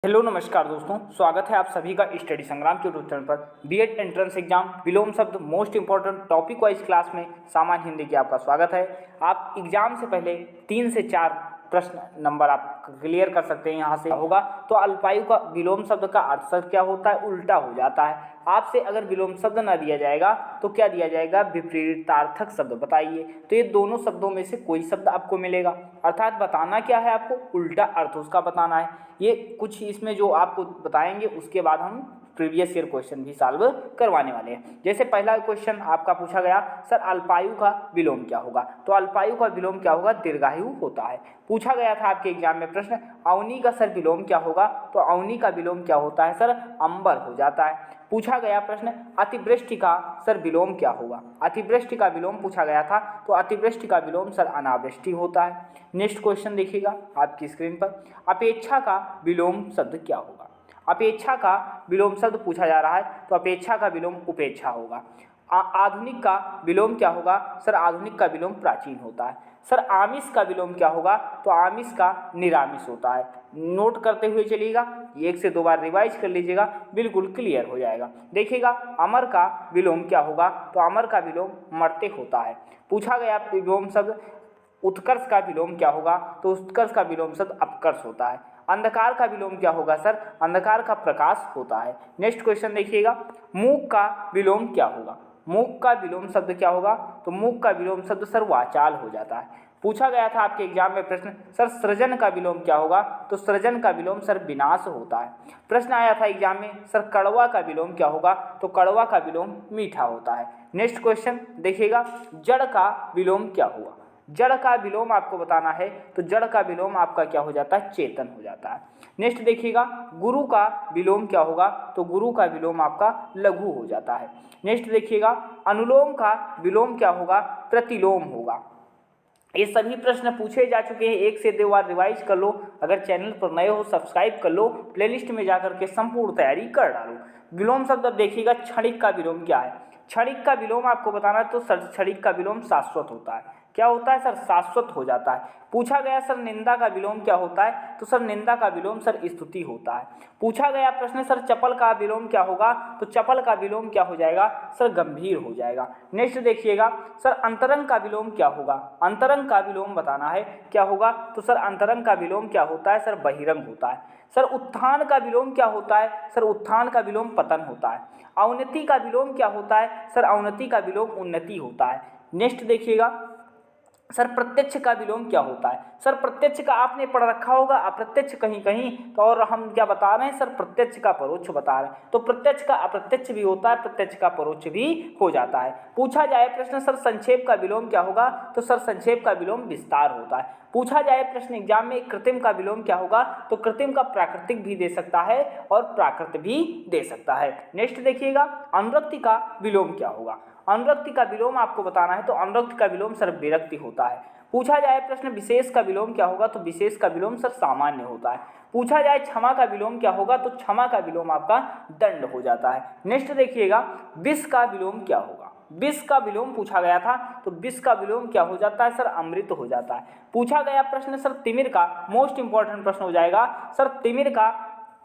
Hello नमस्कार दोस्तों, स्वागत है आप सभी का स्टडी संग्राम के यूट्यूब चैनल पर। बीएड एंट्रेंस एग्जाम विलोम शब्द most important topic wise class में सामान्य हिंदी की आपका स्वागत है। आप एग्जाम से पहले 3 से 4 प्रश्न नंबर आप क्लियर कर सकते हैं। यहाँ से होगा तो अल्पायु का विलोम शब्द का अर्थ शब्द क्या होता है, उल्टा हो जाता है। आपसे अगर विलोम शब्द ना दिया जाएगा तो क्या दिया जाएगा, विपरीतार्थक शब्द बताइए। तो ये दोनों शब्दों में से कोई शब्द आपको मिलेगा, अर्थात बताना क्या है आपको, उल्टा अर्थ उसका बताना है। ये कुछ इसमें जो आपको बताएंगे उसके बाद हम प्रीवियस ईयर क्वेश्चन भी सॉल्व करवाने वाले हैं। जैसे पहला क्वेश्चन आपका पूछा गया, सर अल्पायु का विलोम क्या होगा। तो अल्पायु का विलोम क्या होगा, दीर्घायु होता है। पूछा गया था आपके एग्जाम में प्रश्न, अवनी का सर विलोम क्या होगा। तो अवनी का विलोम क्या होता है सर, अंबर हो जाता है। पूछा गया प्रश्न, अतिवृष्टि का सर विलोम क्या होगा। अतिवृष्टि का विलोम पूछा गया था, तो अतिवृष्टि का विलोम सर अनावृष्टि होता है। नेक्स्ट क्वेश्चन देखिएगा आपकी स्क्रीन पर, अपेक्षा का विलोम शब्द क्या होगा। अपेक्षा का विलोम शब्द पूछा जा रहा है, तो अपेक्षा का विलोम उपेक्षा होगा। आधुनिक का विलोम क्या होगा, सर आधुनिक का विलोम प्राचीन होता है। सर आमिष का विलोम क्या होगा, तो आमिष का निरामिष होता है। नोट करते हुए चलिएगा, 1 से 2 बार रिवाइज कर लीजिएगा, बिल्कुल क्लियर हो जाएगा। देखिएगा अमर का विलोम क्या होगा, तो अमर का विलोम मरते होता है। पूछा गया विलोम शब्द उत्कर्ष का विलोम क्या होगा, तो उत्कर्ष का विलोम शब्द अपकर्ष होता है। अंधकार का विलोम क्या होगा सर, अंधकार का प्रकाश होता है। नेक्स्ट क्वेश्चन देखिएगा, मूक का विलोम क्या होगा। मूक का विलोम शब्द क्या होगा, तो मूक का विलोम शब्द सर वाचाल हो जाता है। पूछा गया था आपके एग्जाम में प्रश्न, सर सृजन का विलोम क्या होगा। तो सृजन का विलोम सर विनाश होता है। प्रश्न आया था एग्जाम में, सर कड़वा का विलोम क्या होगा। तो कड़वा का विलोम मीठा होता है। नेक्स्ट क्वेश्चन देखिएगा, जड़ का विलोम क्या हुआ। जड़ का विलोम आपको बताना है, तो जड़ का विलोम आपका क्या हो जाता है, चेतन हो जाता है। नेक्स्ट देखिएगा, गुरु का विलोम क्या होगा। तो गुरु का विलोम आपका लघु हो जाता है। नेक्स्ट देखिएगा, अनुलोम का विलोम क्या होगा, प्रतिलोम होगा। ये सभी प्रश्न पूछे जा चुके हैं, 1 से 2 बार रिवाइज कर लो। अगर चैनल पर नए हो सब्सक्राइब कर लो, प्लेलिस्ट में जाकर के संपूर्ण तैयारी कर डालो। विलोम शब्द अब देखिएगा, क्षणिक का विलोम क्या है। क्षणिक का विलोम आपको बताना है, तो क्षणिक का विलोम शाश्वत होता है। क्या होता है सर, शाश्वत हो जाता है। पूछा गया सर निंदा का विलोम क्या होता है, तो सर निंदा का विलोम सर स्तुति होता है। पूछा गया प्रश्न, सर चपल का विलोम क्या होगा। तो चपल का विलोम क्या हो जाएगा, सर गंभीर हो जाएगा। नेक्स्ट देखिएगा, सर अंतरंग का विलोम क्या होगा। अंतरंग का विलोम बताना है क्या होगा, तो सर अंतरंग का विलोम क्या होता है, सर बहिरंग होता है। सर उत्थान का विलोम क्या होता है, सर उत्थान का विलोम पतन होता है। अवनति का विलोम क्या होता है, सर अवनति का विलोम उन्नति होता है। नेक्स्ट देखिएगा, सर प्रत्यक्ष का विलोम क्या होता है। सर प्रत्यक्ष का आपने पढ़ रखा होगा, अप्रत्यक्ष कहीं कहीं, तो और हम क्या बता रहे हैं, सर प्रत्यक्ष का परोक्ष बता रहे हैं। तो प्रत्यक्ष का अप्रत्यक्ष भी होता है, प्रत्यक्ष का परोक्ष भी हो जाता है। पूछा जाए प्रश्न, सर संक्षेप का विलोम क्या होगा। तो सर संक्षेप का विलोम विस्तार होता है। पूछा जाए प्रश्न एग्जाम में, कृत्रिम का विलोम क्या होगा। तो कृत्रिम का प्राकृतिक भी दे सकता है और प्राकृत भी दे सकता है। नेक्स्ट देखिएगा, अनुरक्ति का विलोम क्या होगा। अनुरक्ति का विलोम आपको बताना है, तो अनुरक्ति का विलोम सर विरक्ति होता है। पूछा जाए प्रश्न विशेष का विलोम क्या होगा। तो विशेष का विलोम सर सामान्य होता है। पूछा जाए क्षमा का विलोम क्या होगा। तो क्षमा का विलोम आपका दंड हो जाता है। नेक्स्ट देखिएगा, विष का विलोम क्या होगा। विष का विलोम पूछा गया था, तो विष का विलोम क्या हो जाता है, सर अमृत हो जाता है। पूछा गया प्रश्न, सर तिमिर का मोस्ट इंपॉर्टेंट प्रश्न हो जाएगा, सर तिमिर का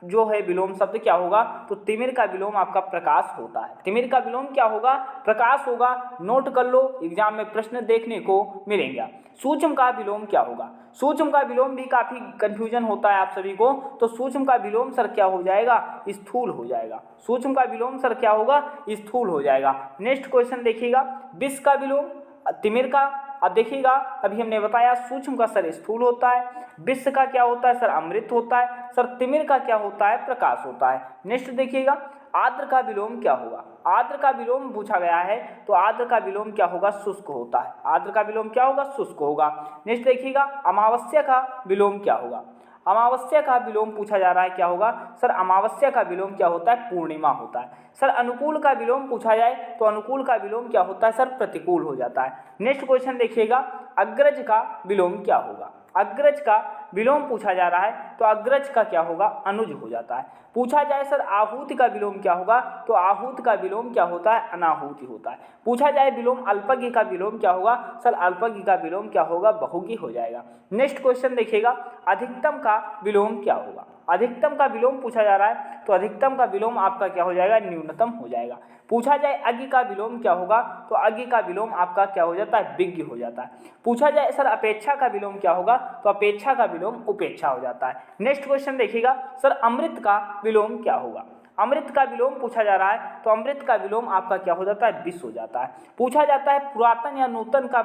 जो है विलोम शब्द क्या होगा। तो तिमिर का विलोम आपका प्रकाश होता है। तिमिर का विलोम क्या होगा, प्रकाश होगा। नोट कर लो, एग्जाम में प्रश्न देखने को मिलेंगे। सूक्ष्म का विलोम क्या होगा। सूक्ष्म का विलोम भी काफी कंफ्यूजन होता है आप सभी को, तो सूक्ष्म का विलोम सर क्या हो जाएगा, स्थूल हो जाएगा। सूक्ष्म का विलोम सर क्या होगा, स्थूल हो जाएगा। नेक्स्ट क्वेश्चन देखिएगा, विष का विलोम तिमिर का। अब देखिएगा, अभी हमने बताया सूक्ष्म का सर स्थूल होता है, विष का क्या होता है, सर अमृत होता है, सर तिमिर का क्या होता है, प्रकाश होता है। नेक्स्ट देखिएगा, आर्द्र का विलोम क्या होगा। आर्द्र का विलोम पूछा गया है, तो आर्द्र का विलोम क्या होगा, शुष्क होता है। आर्द्र का विलोम क्या होगा, शुष्क होगा। नेक्स्ट देखिएगा, अमावस्या का विलोम क्या होगा। अमावस्या का विलोम पूछा जा रहा है, क्या होगा, सर अमावस्या का विलोम क्या होता है, पूर्णिमा होता है। सर अनुकूल का विलोम पूछा जाए, तो अनुकूल का विलोम क्या होता है, सर प्रतिकूल हो जाता है। नेक्स्ट क्वेश्चन देखिएगा, अग्रज का विलोम क्या होगा। अग्रज का विलोम पूछा जा रहा है, तो अग्रज का क्या होगा, अनुज हो जाता है। पूछा जाए सर आहूति का विलोम क्या होगा, तो आहूत का विलोम क्या होता है, अनाहूति होता है। पूछा जाए विलोम अल्पज्ञ का विलोम क्या होगा, सर अल्पज्ञ का विलोम क्या होगा, बहुज्ञ हो जाएगा। नेक्स्ट क्वेश्चन देखिएगा, अधिकतम का विलोम क्या होगा। अधिकतम का विलोम पूछा जा रहा है तो अधिकतम का विलोम आपका क्या हो जाएगा, न्यूनतम हो जाएगा। पूछा जाए अज्ञ का विलोम क्या होगा तो अज्ञ का विलोम आपका क्या हो जाता है, विज्ञ हो जाता है। पूछा जाए सर अपेक्षा का विलोम क्या होगा तो अपेक्षा का विलोम उपेक्षा हो जाता है। नेक्स्ट क्वेश्चन देखिएगा, सर अमृत का विलोम क्या होगा। अमृत का विलोम पूछा जा रहा है तो अमृत का विलोम आपका क्या हो जाता है, विष हो जाता है। पूछा जाता है पुरातन या नूतन का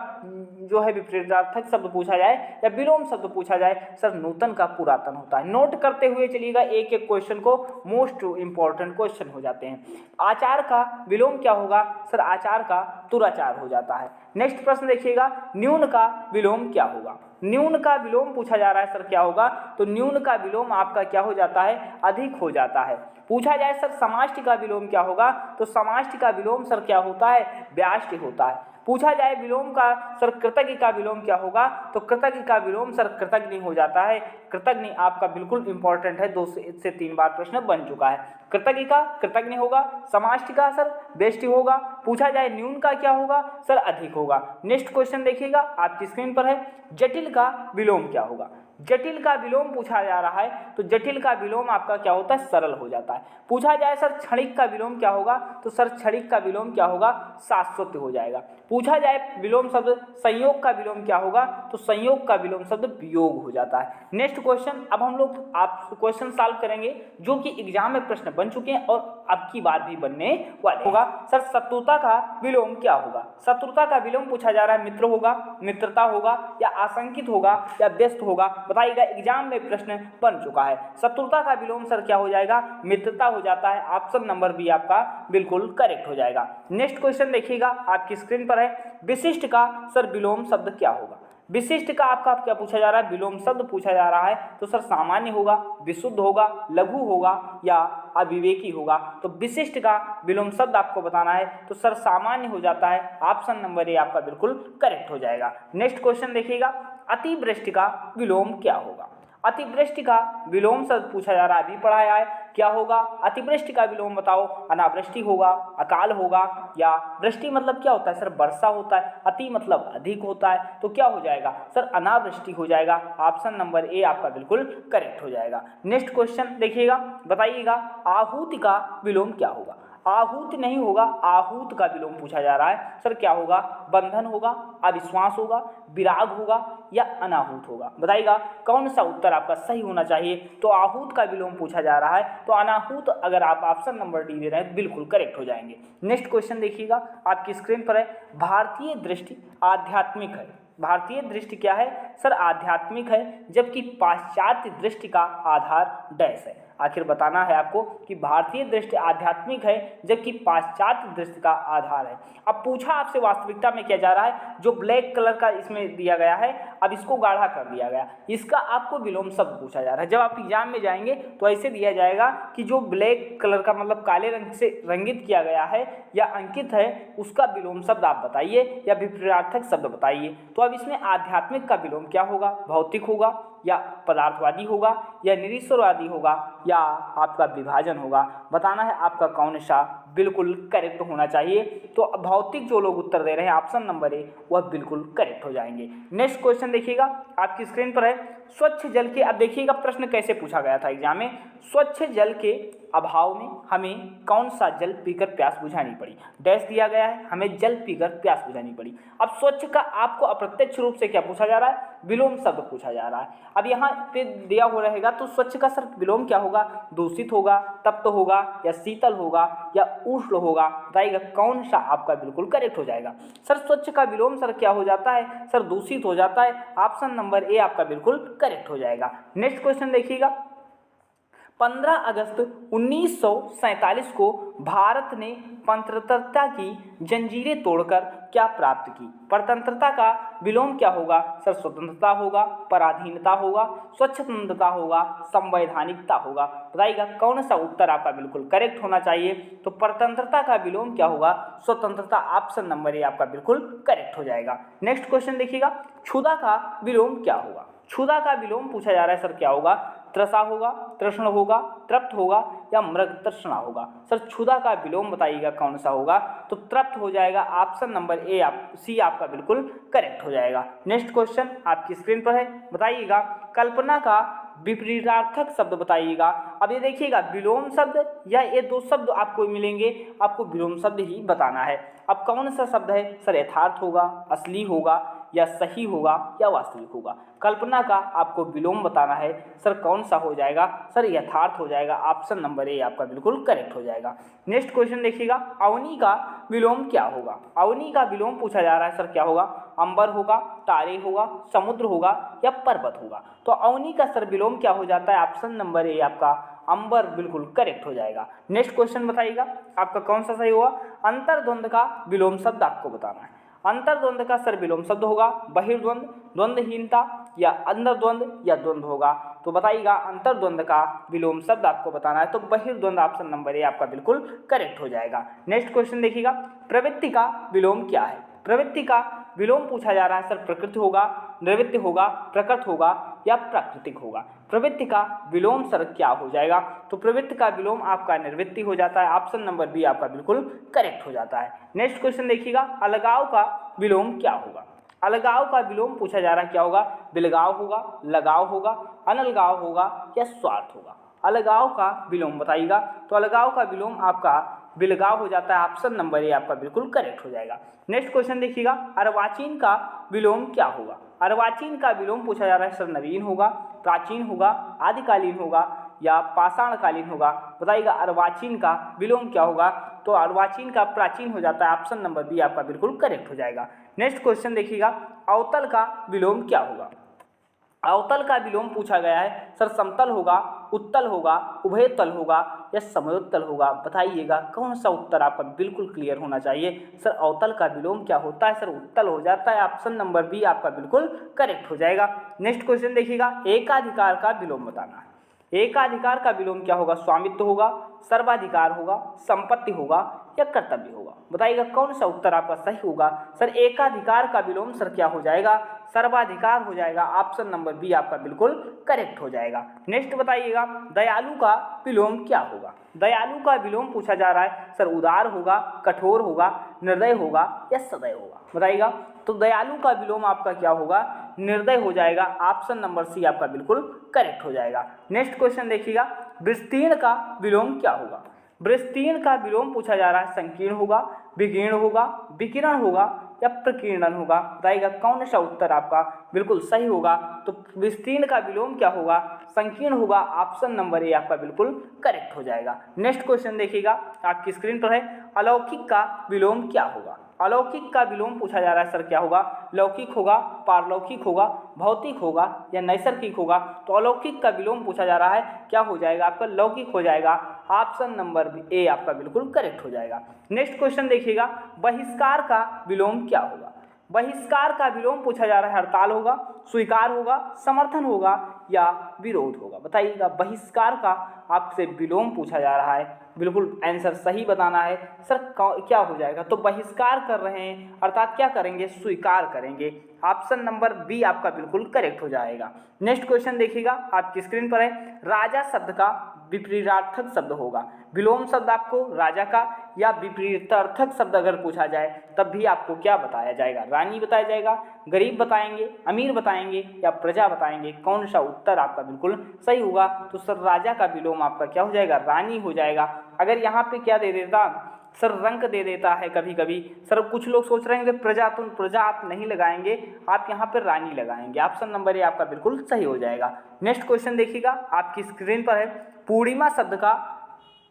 जो है विपरीतार्थक शब्द पूछा जाए या विलोम शब्द पूछा जाए, सर नूतन का पुरातन होता है। नोट करते हुए चलिएगा, एक एक क्वेश्चन को मोस्ट इंपॉर्टेंट क्वेश्चन हो जाते हैं। आचार का विलोम क्या होगा, सर आचार का दुराचार हो जाता है। नेक्स्ट प्रश्न देखिएगा, न्यून का विलोम क्या होगा। न्यून का विलोम पूछा जा रहा है सर क्या होगा तो न्यून का विलोम आपका क्या हो जाता है, अधिक हो जाता है। पूछा जाए सर समाष्टि का विलोम क्या होगा तो समाष्टि का विलोम सर क्या होता है, व्याष्टि होता है। पूछा जाए विलोम का सर कृतज्ञ का विलोम क्या होगा तो कृतज्ञ का विलोम सर कृतज्ञ हो जाता है। कृतज्ञ आपका बिल्कुल इंपॉर्टेंट है, 2 से 3 बार प्रश्न बन चुका है। कृतज्ञ का कृतज्ञ होगा, समाष्टि का सर व्यष्टि होगा। पूछा जाए न्यून का क्या होगा सर अधिक होगा। नेक्स्ट क्वेश्चन देखिएगा, आपकी स्क्रीन पर है, जटिल का विलोम क्या होगा। जटिल का विलोम पूछा जा रहा है तो जटिल का विलोम आपका क्या होता है, सरल हो जाता है। पूछा जाए सर क्षणिक का विलोम क्या होगा तो सर क्षणिक का विलोम क्या होगा, शाश्वत हो जाएगा। पूछा जाए विलोम शब्द संयोग का विलोम क्या होगा तो संयोग का विलोम शब्द वियोग हो जाता है। नेक्स्ट क्वेश्चन, अब हम लोग आप क्वेश्चन सॉल्व करेंगे जो कि एग्जाम में प्रश्न बन चुके हैं और अब की बात भी बनने वाले होगा। सर शत्रुता का विलोम क्या होगा। शत्रुता का विलोम पूछा जा रहा है, मित्र होगा, मित्रता होगा या आशंकित होगा या व्यस्त होगा, बताइएगा। एग्जाम में प्रश्न बन चुका है। शत्रुता का विलोम सर क्या हो जाएगा, मित्रता हो जाता है। ऑप्शन नंबर बी आपका बिल्कुल करेक्ट हो जाएगा। नेक्स्ट क्वेश्चन देखिएगा, आपकी स्क्रीन पर है, विशिष्ट का सर विलोम शब्द क्या होगा। विशिष्ट का आपका क्या पूछा जा रहा है, विलोम शब्द पूछा जा रहा है तो सर सामान्य होगा, विशुद्ध होगा, लघु होगा या अविवेकी होगा। तो विशिष्ट का विलोम शब्द आपको बताना है तो सर सामान्य हो जाता है। ऑप्शन नंबर ए आपका बिल्कुल करेक्ट हो जाएगा। नेक्स्ट क्वेश्चन देखिएगा, अतिवृष्टि का विलोम क्या होगा। अतिवृष्टि का विलोम शब्द पूछा जा रहा है, अभी पढ़ाया है, क्या होगा। अतिवृष्टि का विलोम बताओ, अनावृष्टि होगा, अकाल होगा या वृष्टि मतलब क्या होता है सर, वर्षा होता है। अति मतलब अधिक होता है तो क्या हो जाएगा सर, अनावृष्टि हो जाएगा। ऑप्शन नंबर ए आपका बिल्कुल करेक्ट हो जाएगा। नेक्स्ट क्वेश्चन देखिएगा, बताइएगा आहूति का विलोम क्या होगा। आहूत नहीं होगा, आहूत का विलोम पूछा जा रहा है सर क्या होगा, बंधन होगा, अविश्वास होगा, विराग होगा या अनाहूत होगा, बताइएगा कौन सा उत्तर आपका सही होना चाहिए। तो आहूत का विलोम पूछा जा रहा है तो अनाहूत अगर आप ऑप्शन नंबर डी दे रहे हैं बिल्कुल करेक्ट हो जाएंगे। नेक्स्ट क्वेश्चन देखिएगा, आपकी स्क्रीन पर है, भारतीय दृष्टि आध्यात्मिक है। भारतीय दृष्टि क्या है सर, आध्यात्मिक है, जबकि पाश्चात्य दृष्टि का आधार डैश है। आखिर बताना है आपको कि भारतीय दृष्टि आध्यात्मिक है जबकि पाश्चात्य दृष्टि का आधार है। अब पूछा आपसे वास्तविकता में क्या जा रहा है, जो ब्लैक कलर का इसमें दिया गया है अब इसको गाढ़ा कर दिया गया, इसका आपको विलोम शब्द पूछा जा रहा है। जब आप एग्जाम में जाएंगे तो ऐसे दिया जाएगा कि जो ब्लैक कलर का मतलब काले रंग से रंगित किया गया है या अंकित है उसका विलोम शब्द आप बताइए या विपरीतार्थक शब्द बताइए। तो अब इसमें आध्यात्मिक का विलोम क्या होगा, भौतिक होगा या पदार्थवादी होगा या निरीश्वरवादी होगा या आपका विभाजन होगा, बताना है आपका कौन सा बिल्कुल करेक्ट होना चाहिए। तो भौतिक जो लोग उत्तर दे रहे हैं ऑप्शन नंबर ए वह बिल्कुल करेक्ट हो जाएंगे। नेक्स्ट क्वेश्चन देखिएगा, आपकी स्क्रीन पर है, स्वच्छ जल के, अब देखिएगा प्रश्न कैसे पूछा गया था एग्जाम में, स्वच्छ जल के अभाव में हमें कौन सा जल पीकर प्यास बुझानी पड़ी। डैश दिया गया है, हमें जल पीकर प्यास बुझानी पड़ी। अब स्वच्छ का आपको अप्रत्यक्ष रूप से क्या पूछा जा रहा है, विलोम शब्द पूछा जा रहा है। अब यहाँ पे दिया हो रहेगा तो स्वच्छ का सर विलोम क्या होगा, दूषित होगा, तप्त होगा या शीतल होगा या उष्ण होगा, बताइएगा कौन सा आपका बिल्कुल करेक्ट हो जाएगा। सर स्वच्छ का विलोम सर क्या हो जाता है, सर दूषित हो जाता है। ऑप्शन नंबर ए आपका बिल्कुल करेक्ट हो जाएगा। नेक्स्ट क्वेश्चन देखिएगा, 15 अगस्त 1947 को भारत ने परतंत्रता की जंजीरें तोड़कर क्या प्राप्त की। परतंत्रता का विलोम क्या होगा सर, स्वतंत्रता होगा, पराधीनता होगा, स्वच्छंदता होगा, संवैधानिकता होगा, बताइएगा कौन सा उत्तर आपका बिल्कुल करेक्ट होना चाहिए। तो परतंत्रता का विलोम क्या होगा, स्वतंत्रता। ऑप्शन नंबर ए आपका बिल्कुल करेक्ट हो जाएगा। नेक्स्ट क्वेश्चन देखिएगा, क्षुधा का विलोम क्या होगा। क्षुधा का विलोम पूछा जा रहा है सर क्या होगा, त्रसा होगा, तृष्ण होगा, तृप्त होगा या मृग तृष्णा होगा। सर क्षुधा का विलोम बताइएगा कौन सा होगा, तो तृप्त हो जाएगा। ऑप्शन नंबर ए सी आपका बिल्कुल करेक्ट हो जाएगा। नेक्स्ट क्वेश्चन आपकी स्क्रीन पर है, बताइएगा कल्पना का विपरीतार्थक शब्द बताइएगा। अब ये देखिएगा विलोम शब्द या ये दो शब्द आपको मिलेंगे, आपको विलोम शब्द ही बताना है। अब कौन सा शब्द है सर? यथार्थ होगा, असली होगा, या सही होगा, या वास्तविक होगा। कल्पना का आपको विलोम बताना है सर, कौन सा हो जाएगा? सर यथार्थ हो जाएगा। ऑप्शन नंबर ए आपका बिल्कुल करेक्ट हो जाएगा। नेक्स्ट क्वेश्चन देखिएगा, अवनी का विलोम क्या होगा? अवनी का विलोम पूछा जा रहा है सर, क्या होगा? अंबर होगा, तारे होगा, समुद्र होगा, या पर्वत होगा। तो अवनी का सर विलोम क्या हो जाता है? ऑप्शन नंबर ए आपका अंबर बिल्कुल करेक्ट हो जाएगा। नेक्स्ट क्वेश्चन बताइएगा आपका कौन सा सही होगा? अंतर्द्वंद का विलोम शब्द आपको बताना है। अंतर्द्वंद का सर विलोम शब्द होगा बहिर्द्वंद, द्वंद्वहीनता, या अंतर्द्वंद, या द्वंद्व होगा। तो बताइएगा अंतर्द्वंद का विलोम शब्द आपको बताना है, तो बहिर्द्वंद ऑप्शन नंबर ए आपका बिल्कुल करेक्ट हो जाएगा। नेक्स्ट क्वेश्चन देखिएगा, प्रवृत्ति का विलोम क्या है? प्रवृत्ति का विलोम पूछा जा रहा है सर, प्रकृति होगा, निवृत्ति होगा, प्रकृत होगा, या प्राकृतिक होगा। प्रवृत्ति का विलोम सर क्या हो जाएगा? तो प्रवृत्ति का विलोम आपका निवृत्ति हो जाता है। ऑप्शन नंबर बी आपका बिल्कुल करेक्ट हो जाता है। नेक्स्ट क्वेश्चन देखिएगा, अलगाव का विलोम क्या होगा? अलगाव का विलोम पूछा जा रहा है, क्या होगा? बिलगाव होगा, लगाव होगा, अनलगाव होगा, या स्वार्थ होगा। अलगाव का विलोम बताइएगा। तो अलगाव का विलोम आपका बिलगाव हो जाता है। ऑप्शन नंबर ए आपका बिल्कुल करेक्ट हो जाएगा। नेक्स्ट क्वेश्चन देखिएगा, अर्वाचीन का विलोम क्या होगा? अर्वाचीन का विलोम पूछा जा रहा है सर, नवीन होगा, प्राचीन होगा, आदिकालीन होगा, या पाषाणकालीन होगा। बताइएगा अर्वाचीन का विलोम क्या होगा? तो अर्वाचीन का प्राचीन हो जाता है। ऑप्शन नंबर बी आपका बिल्कुल करेक्ट हो जाएगा। नेक्स्ट क्वेश्चन देखिएगा, अवतल का विलोम क्या होगा? अवतल का विलोम पूछा गया है सर, समतल होगा, उत्तल होगा, उभयतल होगा, या समयोत्तल होगा। बताइएगा कौन सा उत्तर आपका बिल्कुल क्लियर होना चाहिए। सर अवतल का विलोम क्या होता है? सर उत्तल हो जाता है। ऑप्शन नंबर बी आपका बिल्कुल करेक्ट हो जाएगा। नेक्स्ट क्वेश्चन देखिएगा, एकाधिकार का विलोम बताना है। एकाधिकार का विलोम क्या होगा? स्वामित्व होगा, सर्वाधिकार होगा, संपत्ति होगा, या कर्तव्य होगा। बताइएगा कौन सा उत्तर आपका सही होगा? सर एकाधिकार का विलोम सर क्या हो जाएगा? सर्वाधिकार हो जाएगा। ऑप्शन नंबर बी आपका बिल्कुल करेक्ट हो जाएगा। नेक्स्ट बताइएगा, दयालु का विलोम क्या होगा? दयालु का विलोम पूछा जा रहा है सर, उदार होगा, कठोर होगा, निर्दय होगा, या सदय होगा। बताइएगा तो दयालु का विलोम आपका क्या होगा? निर्दय हो जाएगा। ऑप्शन नंबर सी आपका बिल्कुल करेक्ट हो जाएगा। नेक्स्ट क्वेश्चन देखिएगा, विस्तीर्ण का विलोम क्या होगा? विस्तीर्ण का विलोम पूछा जा रहा है, संकीर्ण होगा, विकीर्ण होगा, विकिरण होगा, या प्रकीर्णन होगा। बताइएगा कौन सा उत्तर आपका बिल्कुल सही होगा? तो विस्तीर्ण का विलोम क्या होगा? संकीर्ण होगा। ऑप्शन नंबर ए आपका बिल्कुल करेक्ट हो जाएगा। नेक्स्ट क्वेश्चन देखिएगा, आपकी स्क्रीन पर है, अलौकिक का विलोम क्या होगा? अलौकिक का विलोम पूछा जा रहा है सर, क्या होगा? लौकिक होगा, पारलौकिक होगा, भौतिक होगा, या नैसर्गिक होगा। तो अलौकिक का विलोम पूछा जा रहा है, क्या हो जाएगा आपका? लौकिक हो जाएगा। ऑप्शन नंबर ए आपका बिल्कुल करेक्ट हो जाएगा। नेक्स्ट क्वेश्चन देखिएगा, बहिष्कार का विलोम क्या होगा? बहिष्कार का विलोम पूछा जा रहा है, हड़ताल होगा, स्वीकार होगा, समर्थन होगा, या विरोध होगा। बताइएगा बहिष्कार का आपसे विलोम पूछा जा रहा है, बिल्कुल आंसर सही बताना है। सर क्या हो जाएगा? तो बहिष्कार कर रहे हैं अर्थात क्या करेंगे? स्वीकार करेंगे। ऑप्शन नंबर बी आपका बिल्कुल करेक्ट हो जाएगा। नेक्स्ट क्वेश्चन देखिएगा, आपकी स्क्रीन पर है, राजा शब्द का विपरीतार्थक शब्द होगा। विलोम शब्द आपको राजा का या विपरीतार्थक शब्द अगर पूछा जाए तब भी आपको क्या बताया जाएगा? रानी बताया जाएगा, गरीब बताएंगे, अमीर बताएंगे, या प्रजा बताएंगे। कौन सा उत्तर आपका बिल्कुल सही होगा? तो सर राजा का विलोम आपका क्या हो जाएगा? रानी हो जाएगा। अगर यहाँ पे क्या दे देता सर, रंक दे देता है कभी कभी। सर कुछ लोग सोच रहे हैं कि प्रजा, तो प्रजा आप नहीं लगाएंगे, आप यहाँ पर रानी लगाएंगे। ऑप्शन नंबर ए आपका बिल्कुल सही हो जाएगा। नेक्स्ट क्वेश्चन देखिएगा, आपकी स्क्रीन पर है, पूर्णिमा शब्द का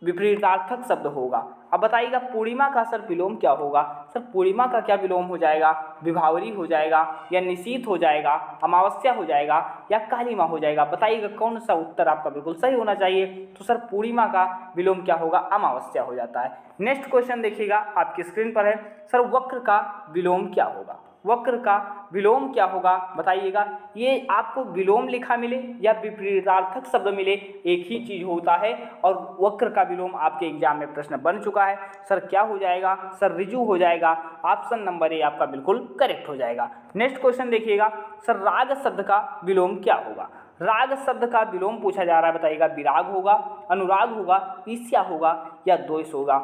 विपरीतार्थक शब्द होगा। अब बताइएगा पूर्णिमा का सर विलोम क्या होगा? सर पूर्णिमा का क्या विलोम हो जाएगा? विभावरी हो जाएगा, या निशीथ हो जाएगा, अमावस्या हो जाएगा, या कालीमा हो जाएगा। बताइएगा कौन सा उत्तर आपका बिल्कुल सही होना चाहिए? तो सर पूर्णिमा का विलोम क्या होगा? अमावस्या हो जाता है। नेक्स्ट क्वेश्चन देखिएगा, आपकी स्क्रीन पर है, सर वक्र का विलोम क्या होगा? वक्र का विलोम क्या होगा? बताइएगा। ये आपको विलोम लिखा मिले या विपरीतार्थक शब्द मिले, एक ही चीज होता है। और वक्र का विलोम आपके एग्जाम में प्रश्न बन चुका है। सर क्या हो जाएगा? सर ऋजु हो जाएगा। ऑप्शन नंबर ए आपका बिल्कुल करेक्ट हो जाएगा। नेक्स्ट क्वेश्चन देखिएगा, सर राग शब्द का विलोम क्या होगा? राग शब्द का विलोम पूछा जा रहा है। बताइएगा विराग होगा, अनुराग होगा, ईर्ष्या होगा, या द्वेष होगा।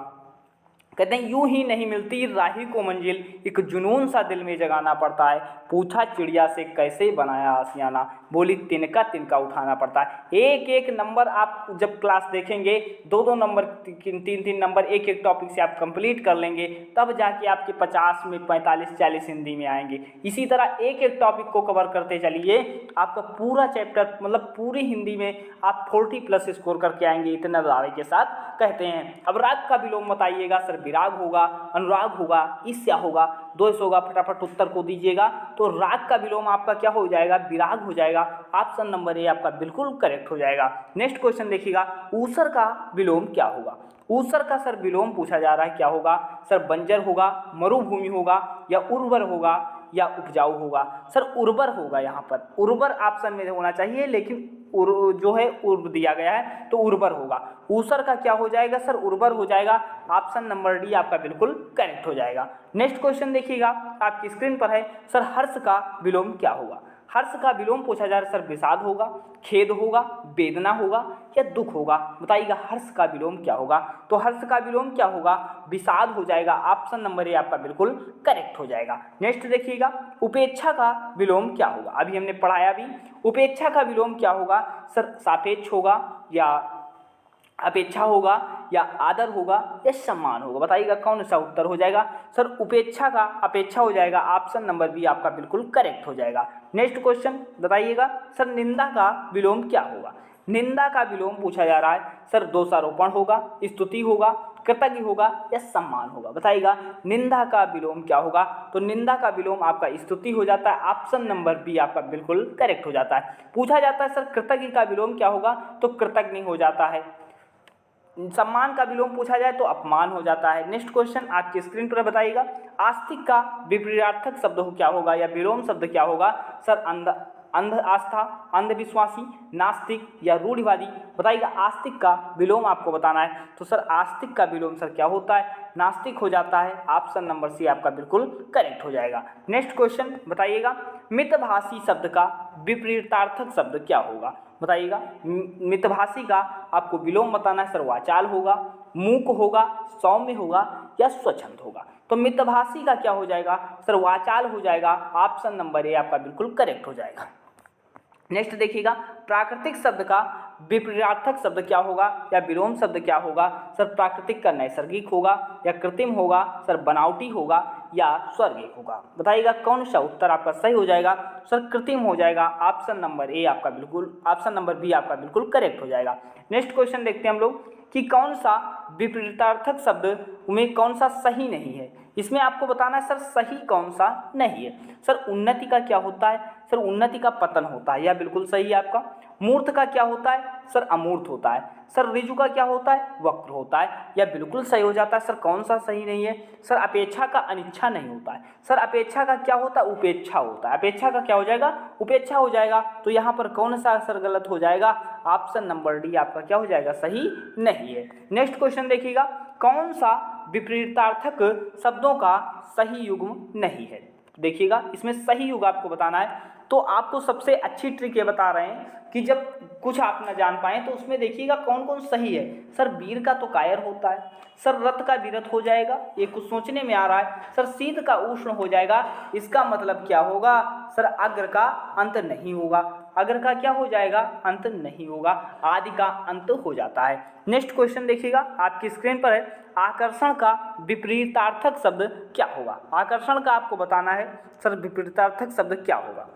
कहते हैं यूं ही नहीं मिलती राही को मंजिल, एक जुनून सा दिल में जगाना पड़ता है। पूछा चिड़िया से कैसे बनाया आशियाना, बोली तिनका तिनका उठाना पड़ता है। एक एक नंबर आप जब क्लास देखेंगे, दो दो नंबर, तीन तीन नंबर एक एक टॉपिक से आप कंप्लीट कर लेंगे, तब जाके आपके 50 में 45-40 हिंदी में आएंगे। इसी तरह एक एक टॉपिक को कवर करते चलिए, आपका पूरा चैप्टर मतलब पूरी हिंदी में आप 40+ स्कोर करके आएंगे, इतना दावे के साथ कहते हैं। अब राग का विलोम बताइएगा सर, विराग होगा, अनुराग होगा, ईर्ष्या होगा, द्वेष होगा। फटाफट उत्तर को दीजिएगा। तो राग का विलोम आपका क्या हो जाएगा? विराग हो जाएगा। ऑप्शन नंबर ए आपका बिल्कुल करेक्ट हो जाएगा। नेक्स्ट क्वेश्चन देखिएगा, ऊसर का विलोम क्या होगा? ऊसर का सर विलोम पूछा जा रहा है, क्या होगा सर? बंजर होगा, मरुभूमि होगा, या उर्वर होगा, या उपजाऊ होगा? सर उर्वर होगा, यहाँ पर उर्वर ऑप्शन में होना चाहिए, लेकिन जो है उर्व दिया गया है तो उर्वर होगा। ऊसर का क्या हो जाएगा सर? उर्वर हो जाएगा। ऑप्शन नंबर डी आपका बिल्कुल करेक्ट हो जाएगा। नेक्स्ट क्वेश्चन देखिएगा, आपकी स्क्रीन पर है सर, हर्ष का विलोम क्या होगा? हर्ष का विलोम पूछा जा रहा है सर, विषाद होगा, खेद होगा, वेदना होगा, या दुख होगा? बताइएगा हर्ष का विलोम क्या होगा? तो हर्ष का विलोम क्या होगा? विषाद हो जाएगा। ऑप्शन नंबर ए आपका बिल्कुल करेक्ट हो जाएगा। नेक्स्ट देखिएगा, उपेक्षा का विलोम क्या होगा? अभी हमने पढ़ाया भी, उपेक्षा का विलोम क्या होगा सर? सापेक्ष होगा, या अपेक्षा होगा, या आदर होगा, या सम्मान होगा? बताइएगा कौन सा उत्तर हो जाएगा सर? उपेक्षा का अपेक्षा हो जाएगा। ऑप्शन नंबर बी आपका बिल्कुल करेक्ट हो जाएगा। नेक्स्ट क्वेश्चन बताइएगा सर, निंदा का विलोम क्या होगा? निंदा का विलोम पूछा जा रहा है सर, दोषारोपण होगा, स्तुति होगा, कृतज्ञ होगा, या सम्मान होगा? बताइएगा निंदा का विलोम क्या होगा? तो निंदा का विलोम आपका स्तुति हो जाता है। ऑप्शन नंबर बी आपका बिल्कुल करेक्ट हो जाता है। पूछा जाता है सर, कृतज्ञ का विलोम क्या होगा? तो कृतज्ञ हो जाता है। सम्मान का विलोम पूछा जाए तो अपमान हो जाता है। नेक्स्ट क्वेश्चन आपकी स्क्रीन पर बताइएगा, आस्तिक का विपरीतार्थक शब्द क्या होगा, या विलोम शब्द क्या होगा सर? अंध आस्था, अंधविश्वासी, नास्तिक, या रूढ़िवादी? बताइएगा आस्तिक का विलोम आपको बताना है। तो सर आस्तिक का विलोम सर क्या होता है? नास्तिक हो जाता है। ऑप्शन नंबर सी आपका बिल्कुल करेक्ट हो जाएगा। नेक्स्ट क्वेश्चन बताइएगा, मितभाषी शब्द का विपरीतार्थक शब्द क्या होगा? बताइएगा मितभाषी का आपको विलोम बताना है सर। वाचाल होगा, मूक होगा, सौम्य होगा, या स्वच्छंद होगा? तो मितभाषी का क्या हो जाएगा सर? वाचाल हो जाएगा। ऑप्शन नंबर ए आपका बिल्कुल करेक्ट हो जाएगा। नेक्स्ट देखिएगा, प्राकृतिक शब्द का विपरीतार्थक शब्द क्या होगा, या विलोम शब्द क्या होगा सर? प्राकृतिक का नैसर्गिक होगा, या कृत्रिम होगा सर? बनावटी होगा, या स्वर्गिक होगा? बताइएगा कौन सा उत्तर आपका सही हो जाएगा सर? कृत्रिम हो जाएगा। ऑप्शन नंबर ए आपका बिल्कुल, ऑप्शन नंबर बी आपका बिल्कुल करेक्ट हो जाएगा। नेक्स्ट क्वेश्चन देखते हैं हम लोग कि कौन सा विपरीतार्थक शब्द में कौन सा सही नहीं है। इसमें आपको बताना है सर सही कौन सा नहीं है। सर उन्नति का क्या होता है सर? उन्नति का पतन होता है, यह बिल्कुल सही है आपका। मूर्त का क्या होता है सर? अमूर्त होता है। सर ऋजु का क्या होता है? वक्र होता है, यह बिल्कुल सही हो जाता है। सर कौन सा सही नहीं है सर? अपेक्षा का अनिच्छा नहीं होता है। सर अपेक्षा का क्या होता है? उपेक्षा होता है। अपेक्षा का क्या हो जाएगा? उपेक्षा हो जाएगा। तो यहाँ पर कौन सा सर गलत हो जाएगा? ऑप्शन नंबर डी आपका क्या हो जाएगा? सही नहीं है। नेक्स्ट क्वेश्चन देखिएगा, कौन सा विपरीतार्थक शब्दों का सही युग्म नहीं है? देखिएगा इसमें सही युग आपको बताना है। तो आपको सबसे अच्छी ट्रिक ये बता रहे हैं कि जब कुछ आप ना जान पाएँ तो उसमें देखिएगा कौन कौन सही है। सर वीर का तो कायर होता है, सर रथ का विरथ हो जाएगा, ये कुछ सोचने में आ रहा है। सर शीत का उष्ण हो जाएगा, इसका मतलब क्या होगा सर? अग्र का अंत नहीं होगा। अग्र का क्या हो जाएगा? अंत नहीं होगा। आदि का अंत हो जाता है। नेक्स्ट क्वेश्चन देखिएगा आपकी स्क्रीन पर है, आकर्षण का विपरीतार्थक शब्द क्या होगा? आकर्षण का आपको बताना है सर, विपरीतार्थक शब्द क्या होगा?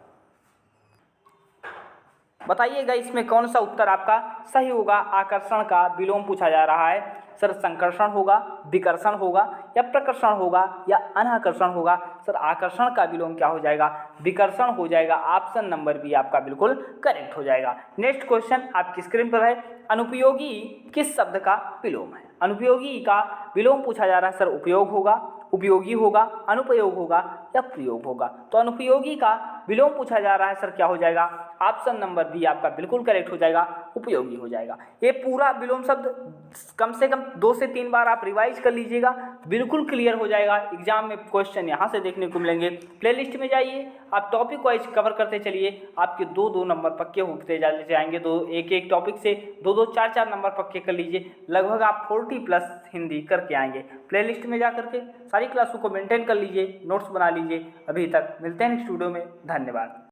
बताइएगा इसमें कौन सा उत्तर आपका सही होगा? आकर्षण का विलोम पूछा जा रहा है सर, संकर्षण होगा, विकर्षण होगा, या प्रकर्षण होगा, या अनाकर्षण होगा? सर आकर्षण का विलोम क्या हो जाएगा? विकर्षण हो जाएगा। ऑप्शन नंबर बी आपका बिल्कुल करेक्ट हो जाएगा। नेक्स्ट क्वेश्चन आपकी स्क्रीन पर है, अनुपयोगी किस शब्द का विलोम है? अनुपयोगी का विलोम पूछा जा रहा है सर, उपयोग होगा, उपयोगी होगा, अनुपयोग होगा, या प्रयोग होगा? तो अनुपयोगी का विलोम पूछा जा रहा है सर, क्या हो जाएगा? ऑप्शन नंबर बी आपका बिल्कुल करेक्ट हो जाएगा, उपयोगी हो जाएगा। ये पूरा विलोम शब्द कम से कम 2 से 3 बार आप रिवाइज कर लीजिएगा, बिल्कुल क्लियर हो जाएगा। एग्जाम में क्वेश्चन यहाँ से देखने को मिलेंगे। प्लेलिस्ट में जाइए, आप टॉपिक वाइज कवर करते चलिए, आपके 2-2 नंबर पक्के होते जाएंगे। एक टॉपिक से 2-2, 4-4 नंबर पक्के कर लीजिए, लगभग आप 40+ हिंदी करके आएंगे। प्लेलिस्ट में जा करके सारी क्लासों को मेंटेन कर लीजिए, नोट्स बना लीजिए। अभी तक मिलते हैं नेक्स्ट वीडियो में, धन्यवाद।